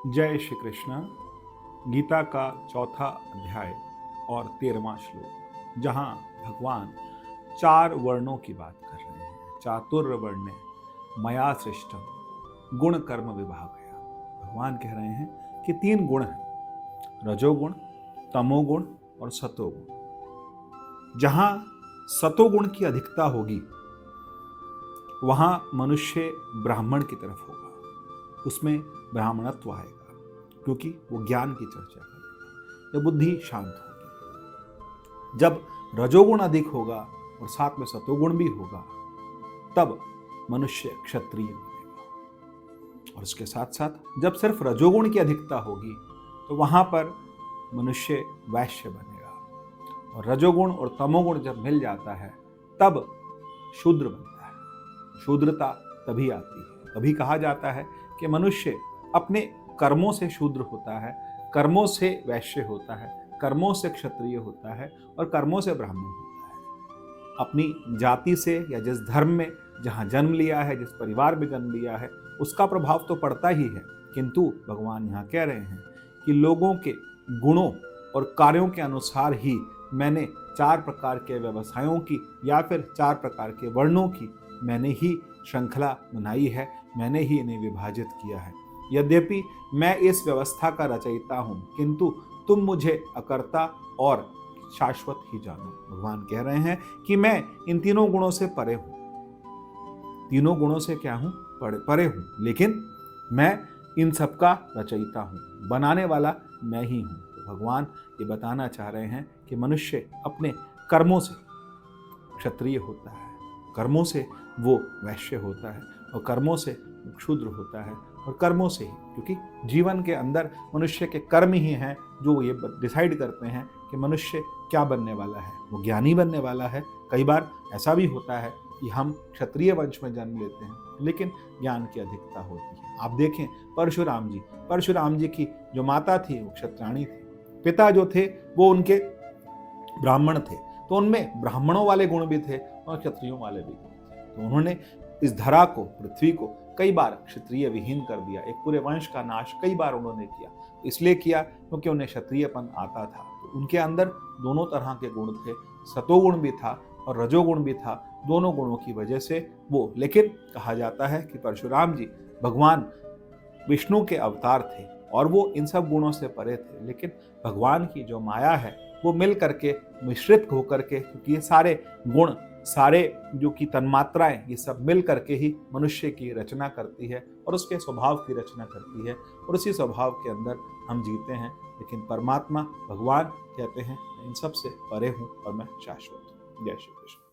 जय श्री कृष्ण। गीता का चौथा अध्याय और 13वां श्लोक, जहां भगवान 4 वर्णों की बात कर रहे हैं। चातुर्वर्ण्य मया सृष्टम गुण कर्म विभागया। भगवान कह रहे हैं कि 3 गुण हैं, रजोगुण, तमोगुण और सतोगुण। जहां सतोगुण की अधिकता होगी वहां मनुष्य ब्राह्मण की तरफ होगा, उसमें ब्राह्मणत्व आएगा, क्योंकि वो ज्ञान की चर्चा करेगा, या बुद्धि शांत होगी। जब रजोगुण अधिक होगा और साथ में सतोगुण भी होगा, तब मनुष्य क्षत्रिय बनेगा। और उसके साथ साथ जब सिर्फ रजोगुण की अधिकता होगी तो वहां पर मनुष्य वैश्य बनेगा। और रजोगुण और तमोगुण जब मिल जाता है तब शूद्र बनता है। शूद्रता तभी आती है, तभी कहा जाता है कि मनुष्य अपने कर्मों से शूद्र होता है, कर्मों से वैश्य होता है, कर्मों से क्षत्रिय होता है और कर्मों से ब्राह्मण होता है। अपनी जाति से या जिस धर्म में जहाँ जन्म लिया है, जिस परिवार में जन्म लिया है, उसका प्रभाव तो पड़ता ही है, किंतु भगवान यहाँ कह रहे हैं कि लोगों के गुणों और कार्यों के अनुसार ही मैंने 4 प्रकार के व्यवसायों की या फिर 4 प्रकार के वर्णों की मैंने ही श्रृंखला बनाई है, मैंने ही इन्हें विभाजित किया है। यद्यपि मैं इस व्यवस्था का रचयिता हूं, किंतु तुम मुझे अकर्ता और शाश्वत ही जानो। भगवान कह रहे हैं कि मैं इन तीनों गुणों से परे हूं। तीनों गुणों से क्या हूं? परे हूं, लेकिन मैं इन सबका रचयिता हूं, बनाने वाला मैं ही हूं। तो भगवान ये बताना चाह रहे हैं कि मनुष्य अपने कर्मों से क्षत्रिय होता है, कर्मों से वो वैश्य होता है और कर्मों से शूद्र होता है, और कर्मों से ही, क्योंकि जीवन के अंदर मनुष्य के कर्म ही हैं जो ये डिसाइड करते हैं कि मनुष्य क्या बनने वाला है। वो ज्ञानी बनने वाला है। कई बार ऐसा भी होता है कि हम क्षत्रिय वंश में जन्म लेते हैं, लेकिन ज्ञान की अधिकता होती है। आप देखें परशुराम जी की जो माता थी वो क्षत्राणी थी, पिता जो थे वो उनके ब्राह्मण थे, तो उनमें ब्राह्मणों वाले गुण भी थे और क्षत्रियों वाले भी गुण थे। तो उन्होंने इस धरा को, पृथ्वी को कई बार क्षत्रिय विहीन कर दिया। एक पूरे वंश का नाश कई बार उन्होंने किया। इसलिए किया क्योंकि उन्हें क्षत्रियपन आता था। तो उनके अंदर दोनों तरह के गुण थे, सतोगुण भी था और रजोगुण भी था। दोनों गुणों की वजह से वो, लेकिन कहा जाता है कि परशुराम जी भगवान विष्णु के अवतार थे और वो इन सब गुणों से परे थे, लेकिन भगवान की जो माया है वो मिल करके, मिश्रित होकर के, क्योंकि ये सारे गुण, सारे जो की तन्मात्राएं, ये सब मिल करके ही मनुष्य की रचना करती है और उसके स्वभाव की रचना करती है, और उसी स्वभाव के अंदर हम जीते हैं। लेकिन परमात्मा भगवान कहते हैं मैं इन सब से परे हूं और मैं शाश्वत हूं। जय श्री कृष्ण।